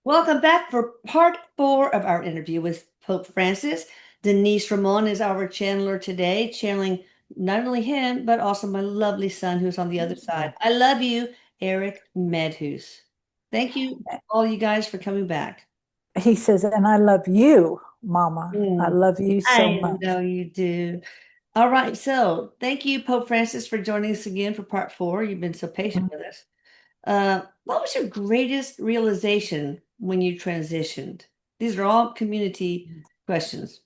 Welcome back for part four of our interview with Pope Francis. Denise Ramon is our channeler today, channeling not only him, but also my lovely son who's on the other side. I love you, Erik Medhus. Thank you, all you guys, for coming back. He says, and I love you, Mama. I Mm, love you so I much. know you do. All right, so thank you, Pope Francis, for joining us again for part four. You've been so patient with us. What was your greatest realization when you transitioned? These are all community questions.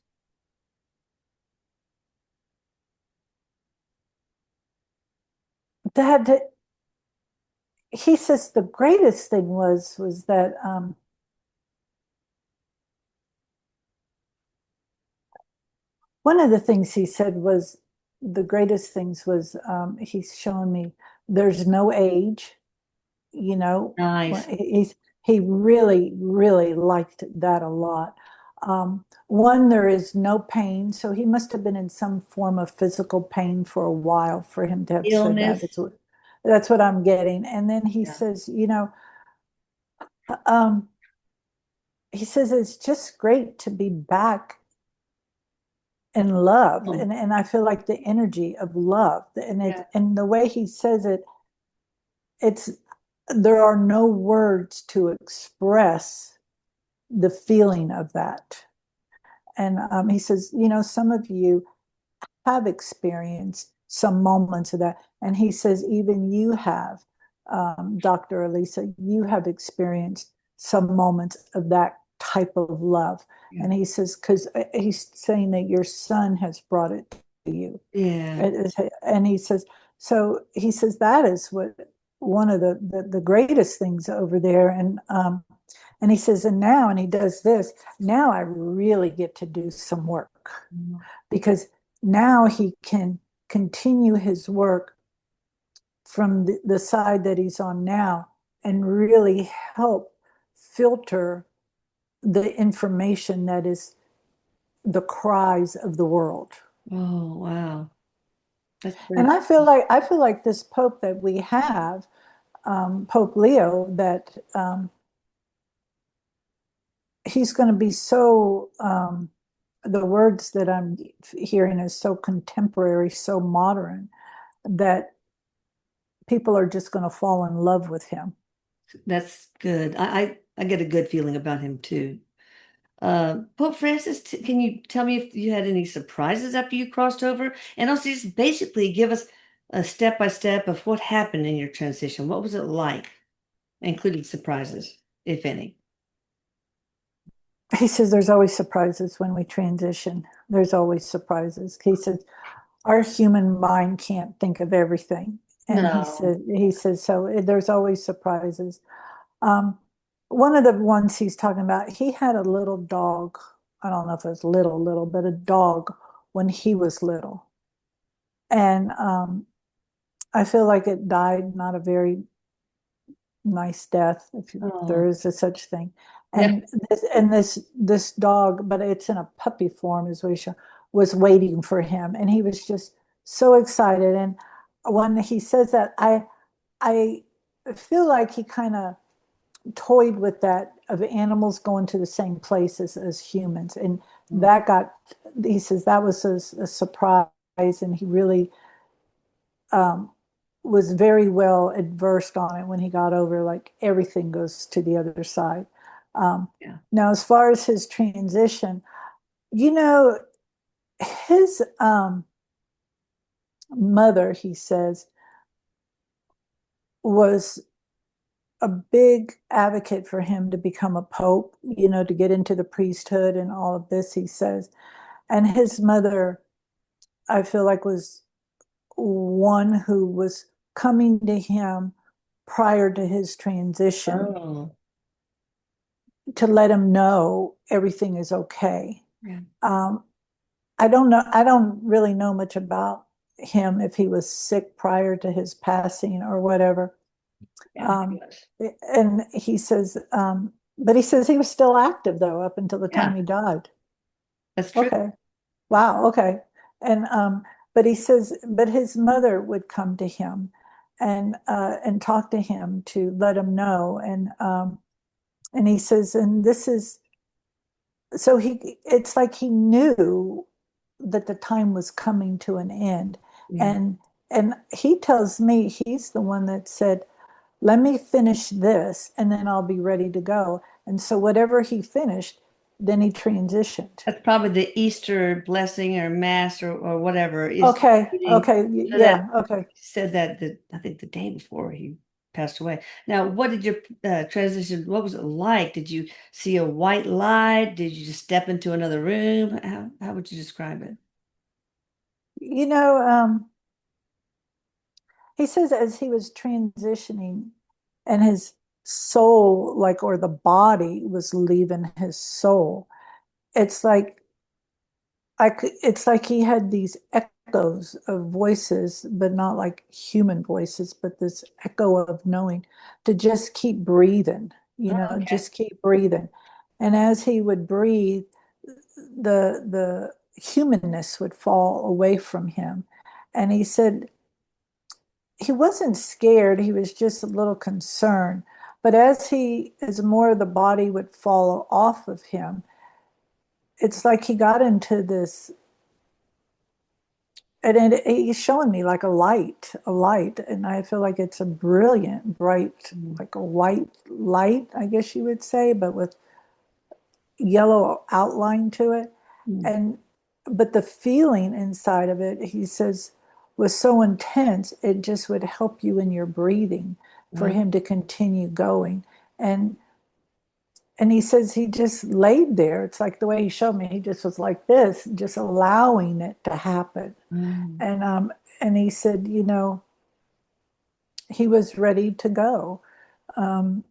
That he says the greatest thing was that one of the things he said was the greatest things was he's shown me there's no age, you know. Nice. He really liked that a lot. One, there is no pain, so he must have been in some form of physical pain for a while for him to have said that. Illness. That's what I'm getting. And then he Yeah. says, um, he says it's just great to be back in love, Oh, and I feel like the energy of love, and yeah. the way he says it, it's there are no words to express the feeling of that. And he says, some of you have experienced some moments of that. And he says, even you have, Dr. Elisa, you have experienced some moments of that type of love. Yeah. And he says, because he's saying that your son has brought it to you. Yeah. And he says, so he says that is what one of the greatest things over there. And he says, and now, and he does this, now I really get to do some work because now he can continue his work from the side that he's on now and really help filter the information that is the cries of the world. Oh, wow. That's And great. I feel like this Pope that we have, Pope Leo, that he's going to be so the words that I'm hearing is so contemporary, so modern that people are just going to fall in love with him. That's good. I get a good feeling about him too. Pope Francis, can you tell me if you had any surprises after you crossed over? And also just basically give us a step by step of what happened in your transition. What was it like, including surprises, if any? He says there's always surprises when we transition. There's always surprises. He says our human mind can't think of everything. And No. he says, so there's always surprises. Um, one of the ones he's talking about, he had a little dog. I don't know if it was little, but a dog when he was little. And I feel like it died not a very nice death, if there Oh, is a such thing. yeah. And this dog, but it's in a puppy form, as we show, was waiting for him, and he was just so excited. And when he says that, I feel like he kind of toyed with that of animals going to the same places as humans, and Oh, that got. He says that was a surprise, and he really um, was very well adversed on it when he got over, like everything goes to the other side. Um, yeah. Now, as far as his transition, you know, his mother, he says, was a big advocate for him to become a pope, to get into the priesthood and all of this, he says. And his mother, I feel like, was one who was coming to him prior to his transition Oh, to let him know everything is okay. yeah. Um, I don't know. I don't really know much about him if he was sick prior to his passing or whatever. Yeah. Um, and he says, but he says he was still active though up until the time Yeah, he died. that's true. Okay. Wow. Okay. And but he says, but his mother would come to him and talk to him to let him know. And And he says, and this is, so it's like he knew that the time was coming to an end. Yeah. And he tells me he's the one that said, let me finish this and then I'll be ready to go. And so whatever he finished, then he transitioned. That's probably the Easter blessing or mass or whatever is Okay, reading. okay, So that yeah, okay. he said that I think the day before he passed away. Now, what did your transition? What was it like? Did you see a white light? Did you just step into another room? How would you describe it? You know, he says as he was transitioning and his soul, like, or the body was leaving his soul, it's like it's like he had these echoes of voices, but not like human voices, but this echo of knowing to just keep breathing, Oh, okay. just keep breathing. And as he would breathe, the humanness would fall away from him. And he said he wasn't scared, he was just a little concerned. But as more of the body would fall off of him, it's like he got into this, and he's showing me like a light, and I feel like it's a brilliant, bright, Mm, like a white light, I guess you would say, but with yellow outline to it. mm, And but the feeling inside of it, he says, was so intense, it just would help you in your breathing for wow. him to continue going. And he says he just laid there. It's like the way he showed me, he just was like this, just allowing it to happen. Mm, And he said, he was ready to go. Um,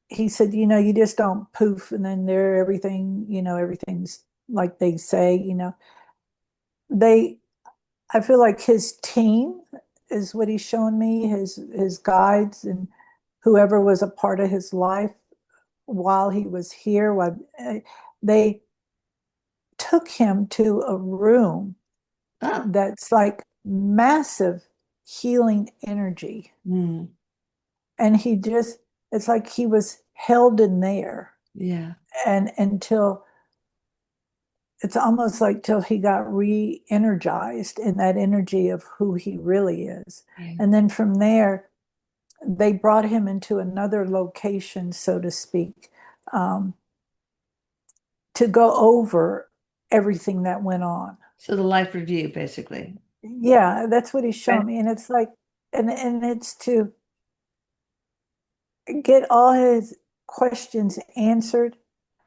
he said, you just don't poof and then there everything, everything's like they say, they I feel like his team is what he's shown me, his guides and whoever was a part of his life while he was here, they took him to a room oh, that's like massive healing energy. mm, And it's like he was held in there, yeah, and until it's almost like till he got re-energized in that energy of who he really is. yeah. And then from there, they brought him into another location, so to speak, um, to go over everything that went on. So the life review, basically. Yeah, that's what he's Okay. shown me. And it's like, and it's to get all his questions answered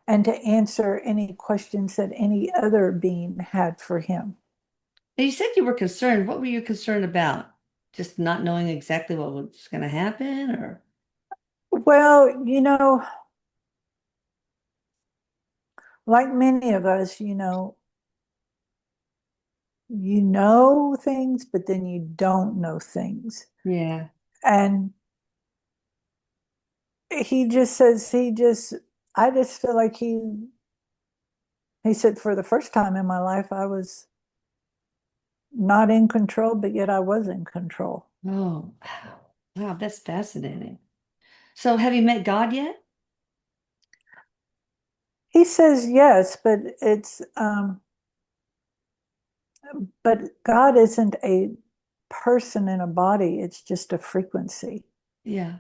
and to answer any questions that any other being had for him. Now, you said you were concerned. What were you concerned about? Just not knowing exactly what was going to happen, or Well, like many of us, you know things, but then you don't know things. yeah. And he just says, I just feel like he said, for the first time in my life, I was not in control, but yet I was in control. Oh, wow. Wow, that's fascinating. So have you met God yet? He says yes, but God isn't a person in a body, it's just a frequency. Yeah.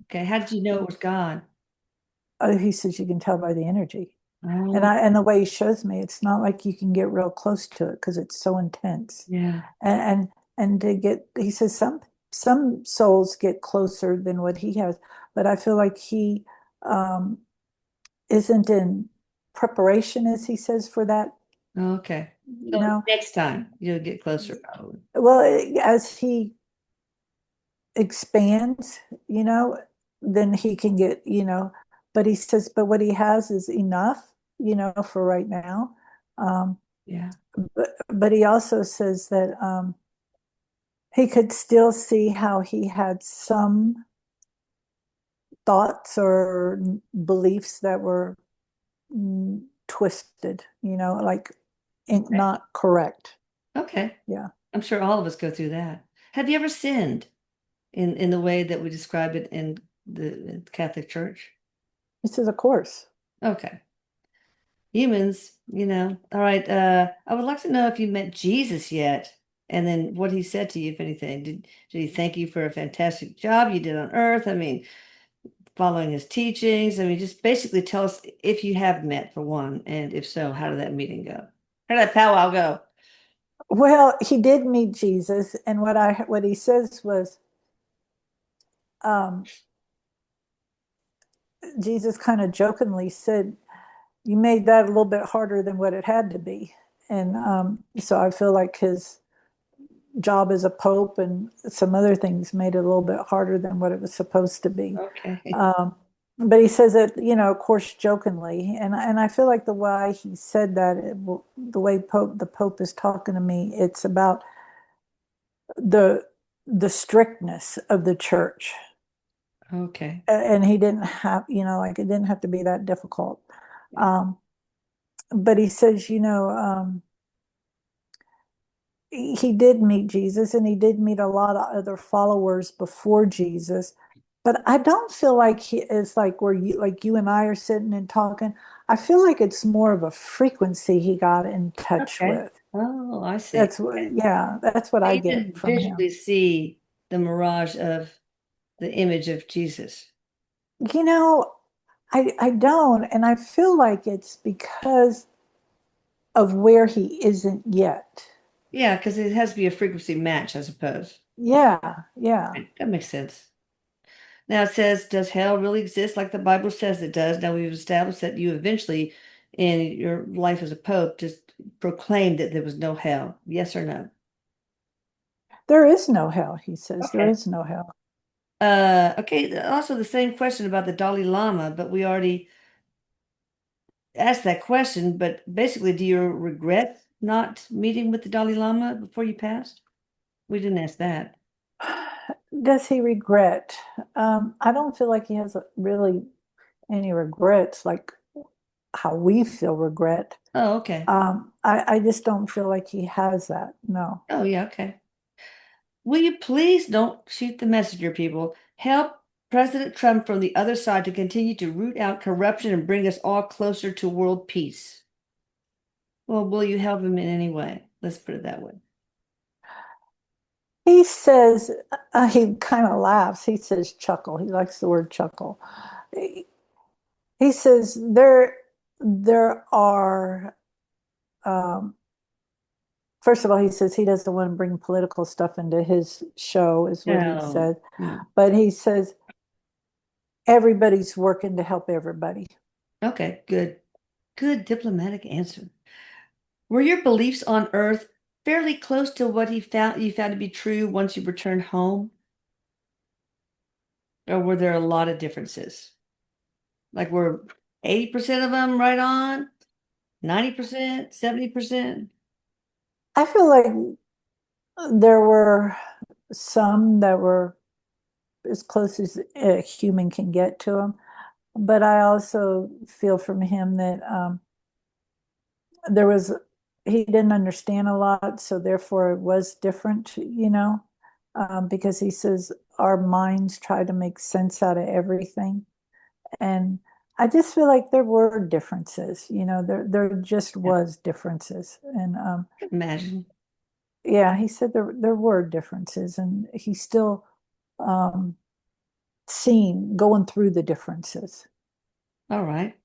Okay. How did you know it was God? He says you can tell by the energy. Oh, And the way he shows me, it's not like you can get real close to it because it's so intense. yeah. And to get, he says some souls get closer than what he has, but I feel like he um, isn't in preparation, as he says, for that. Okay. You So know, next time you'll get closer, probably. well, as he expands, then he can get, but he says, but what he has is enough, for right now. Um, Yeah. but he also says that he could still see how he had some thoughts or beliefs that were twisted, like Okay. not correct. Okay. Yeah. I'm sure all of us go through that. Have you ever sinned in the way that we describe it in the Catholic Church? He says, of course. Okay. Humans, All right. I would like to know if you met Jesus yet, and then what he said to you, if anything. Did he thank you for a fantastic job you did on earth? I mean, following his teachings. I mean, just basically tell us if you have met for one, and if so, how did that meeting go? How did that powwow go? Well, he did meet Jesus, and what he says was, um, Jesus kind of jokingly said, "You made that a little bit harder than what it had to be," and so I feel like his job as a pope and some other things made it a little bit harder than what it was supposed to be. Okay. Um, but he says it, of course, jokingly, and I feel like the way he said that, the way the Pope is talking to me, it's about the the strictness of the church, Okay. and he didn't have, like it didn't have to be that difficult. Um, but he says, he did meet Jesus and he did meet a lot of other followers before Jesus. But I don't feel like it's like where you and I are sitting and talking. I feel like it's more of a frequency he got in touch Okay. with. Oh, I see. Okay. Yeah, that's what I You get can from him. visually see the mirage of the image of Jesus. You know, I don't, and I feel like it's because of where he isn't yet. Yeah, because it has to be a frequency match, I suppose. Yeah, yeah. Right, that makes sense. Now it says, does hell really exist like the Bible says it does? Now we've established that you eventually, in your life as a pope, just proclaimed that there was no hell. Yes or no? There is no hell, he says. There Okay. is no hell. Okay. Also, the same question about the Dalai Lama, but we already asked that question. But basically, do you regret not meeting with the Dalai Lama before you passed? We didn't ask that. Does he regret? I don't feel like he has really any regrets, like how we feel regret. Oh, okay. I just don't feel like he has that. No. Oh, yeah, okay. Will you please don't shoot the messenger, people? Help President Trump from the other side to continue to root out corruption and bring us all closer to world peace. Well, will you help him in any way? Let's put it that way. He says, he kind of laughs. He says chuckle. He likes the word chuckle. He says there are, um, first of all, he says he doesn't want to bring political stuff into his show, is what he No, said. no. But he says everybody's working to help everybody. Okay, good. Good diplomatic answer. Were your beliefs on Earth fairly close to what you found to be true once you returned home? Or were there a lot of differences? Like were 80% of them right on? 90%, 70%? I feel like there were some that were as close as a human can get to him. But I also feel from him that there was, he didn't understand a lot, so therefore it was different, because he says our minds try to make sense out of everything. And I just feel like there were differences, there just Yeah, was differences. And imagine. yeah, he said there were differences, and he's still um, seeing, going through the differences. All right.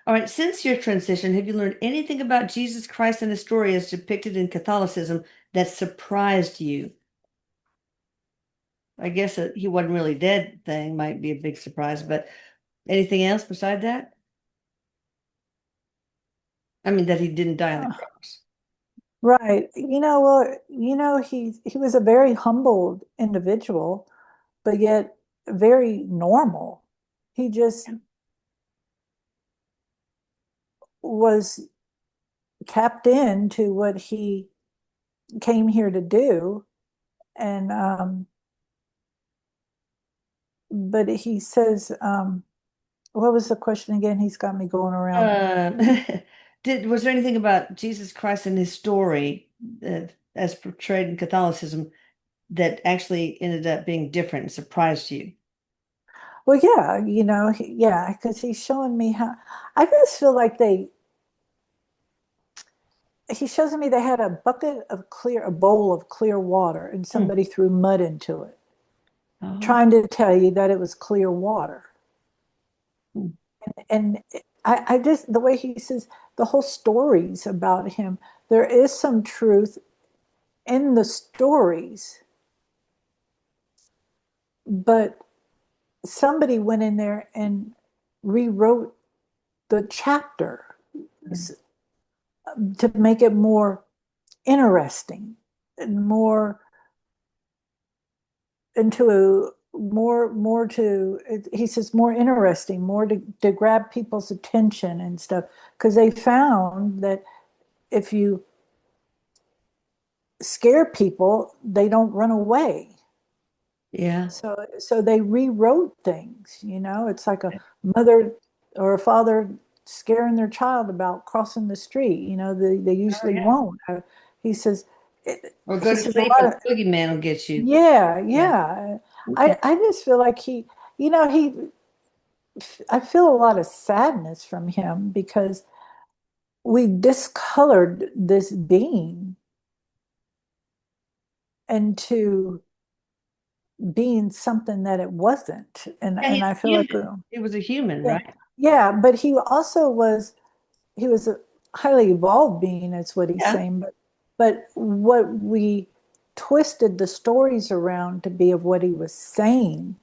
All right. Since your transition, have you learned anything about Jesus Christ and his story as depicted in Catholicism that surprised you? I guess that he wasn't really dead thing might be a big surprise, but anything else beside that? I mean, that he didn't die on the Uh, cross. right. Well, he was a very humbled individual, but yet very normal. He just was tapped into what he came here to do. And but he says, what was the question again? He's got me going around. Um, was there anything about Jesus Christ and his story as portrayed in Catholicism that actually ended up being different and surprised you? Well, yeah, yeah, because he's showing me how. I just feel like he shows me they had a a bowl of clear water, and Hmm. somebody threw mud into it, Oh, trying to tell you that it was clear water. hmm. And I just, the way he says the whole stories about him, there is some truth in the stories, but somebody went in there and rewrote the chapter to make it more interesting and more into a more to he says more interesting, more to grab people's attention and stuff, because they found that if you scare people, they don't run away. Yeah. So they rewrote things, it's like a mother or a father scaring their child about crossing the street, they Oh, usually yeah. won't. He says Or go he to says a sleep lot and of, the boogeyman will get you. yeah, Yeah. yeah. Okay. I just feel like he I feel a lot of sadness from him because we discolored this being into being something that it wasn't. And Yeah, and he's I feel like, human. He was a human, yeah, right? yeah, but he was a highly evolved being, is what he's Yeah. saying. But what we twisted the stories around to be of what he was saying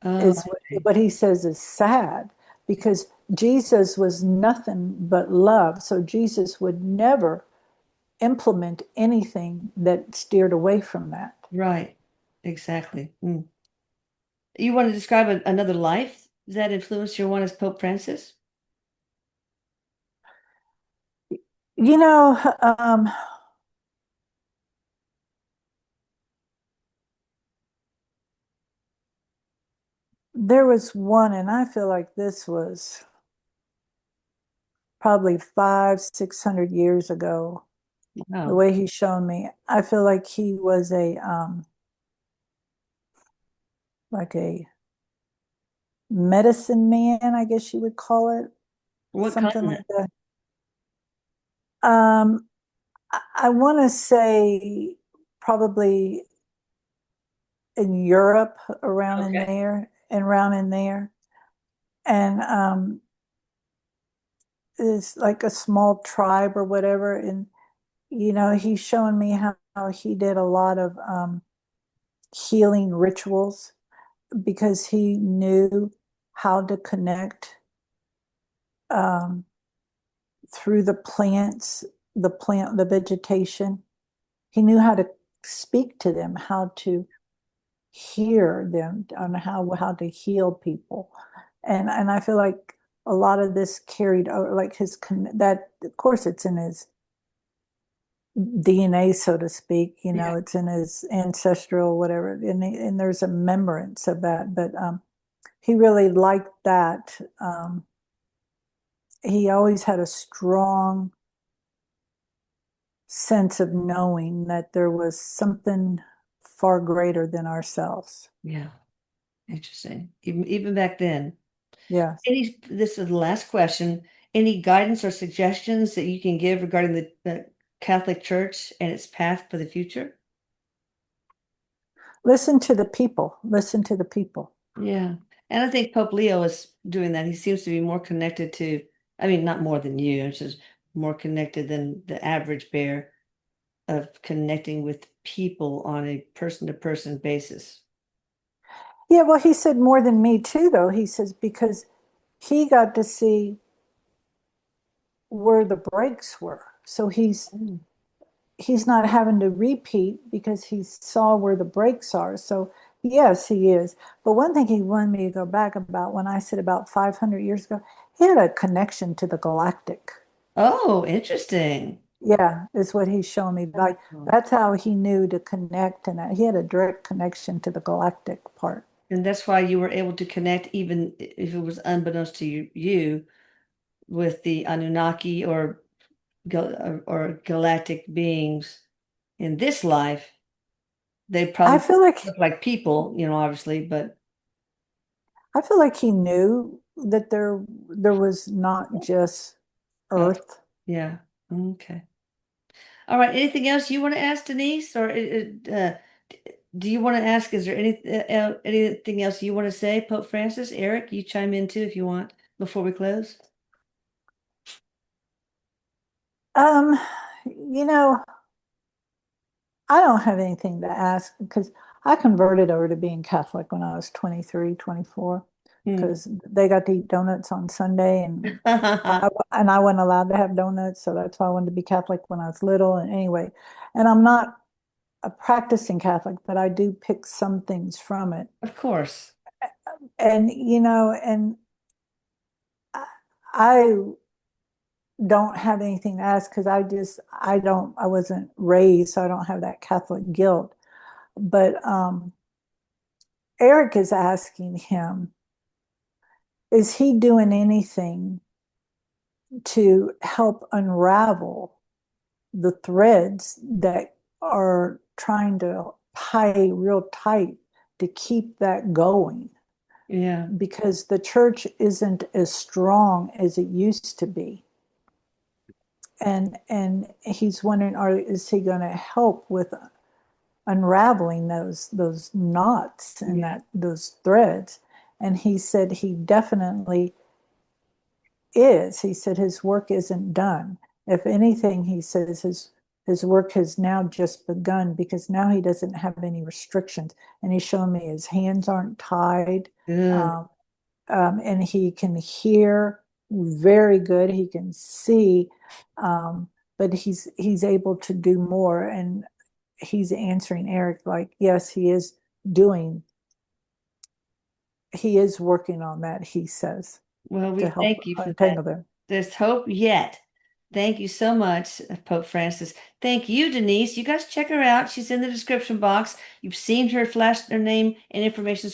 Oh, is okay. what he says is sad, because Jesus was nothing but love. So Jesus would never implement anything that steered away from that. Right. Exactly. Mm. You want to describe another life that influenced your one as Pope Francis? You know, there was one, and I feel like this was probably 600 years ago. The Wow. way he's shown me, I feel like he was like a medicine man, I guess you would call it, What something like continent? that. Um, I want to say probably in Europe, around in Okay. there, and around in there, and it's like a small tribe or whatever. And he's showing me how he did a lot of healing rituals because he knew how to connect um, through the vegetation. He knew how to speak to them, how to hear them, on how to heal people. And I feel like a lot of this carried over, like that, of course it's in his DNA, so to speak, Yeah. it's in his ancestral whatever, and there's a remembrance of that. But he really liked that. He always had a strong sense of knowing that there was something far greater than ourselves. Yeah. Interesting. Even back then. Yes. This is the last question. Any guidance or suggestions that you can give regarding the Catholic Church and its path for the future? Listen to the people. Listen to the people. Yeah. And I think Pope Leo is doing that. He seems to be more connected to, I mean, not more than you, it's just more connected than the average bear of connecting with people on a person-to-person basis. Yeah, well, he said more than me too, though. He says because he got to see where the breaks were. So Mm. he's not having to repeat because he saw where the breaks are. So yes, he is. But one thing he wanted me to go back about, when I said about 500 years ago, he had a connection to the galactic. Oh, interesting. Yeah, is what he's showing me. Like Oh. that's how he knew to connect, and that he had a direct connection to the galactic part. And that's why you were able to connect, even if it was unbeknownst to you with the Anunnaki or galactic beings in this life. They I probably feel like look like people, obviously, but I feel like he knew that there was not just Oh, Earth. yeah. Okay. All right. Anything else you want to ask Denise, or do you want to ask? Is there anything else you want to say, Pope Francis? Eric, you chime in too if you want before we close. Um, you know, I don't have anything to ask because I converted over to being Catholic when I was 23, 24, Hmm. because they got to eat donuts on Sunday and I wasn't allowed to have donuts. So that's why I wanted to be Catholic when I was little. And anyway, and I'm not a practicing Catholic, but I do pick some things from it. Of course. And, and I don't have anything to ask because I wasn't raised, so I don't have that Catholic guilt. But Erik is asking him, is he doing anything to help unravel the threads that are trying to tie real tight to keep that going? Yeah. Because the church isn't as strong as it used to be. And he's wondering, is he going to help with unraveling those knots and Yeah. that those threads? And he said he definitely is. He said his work isn't done. If anything, he says his work has now just begun because now he doesn't have any restrictions. And he's showing me his hands aren't tied. Good. Um, and he can hear very good. He can see, but he's able to do more. And he's answering Erik like, yes, doing. He is working on that. He says Well, we to help thank you for that. untangle them. There's hope yet. Thank you so much, Pope Francis. Thank you, Denise. You guys check her out. She's in the description box. You've seen her flash her name and information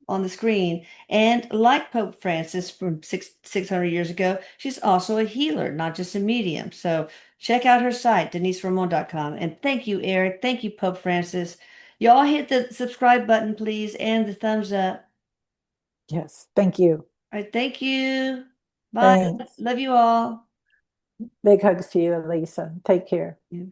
on the screen. And like Pope Francis from 600 years ago, she's also a healer, not just a medium. So check out her site, deniseramon.com. And thank you, Eric. Thank you, Pope Francis. Y'all hit the subscribe button, please, and the thumbs up. Yes, thank you. All right, thank you. Bye. Thanks. Love you all. Big hugs to you, Lisa. Take care. Yeah.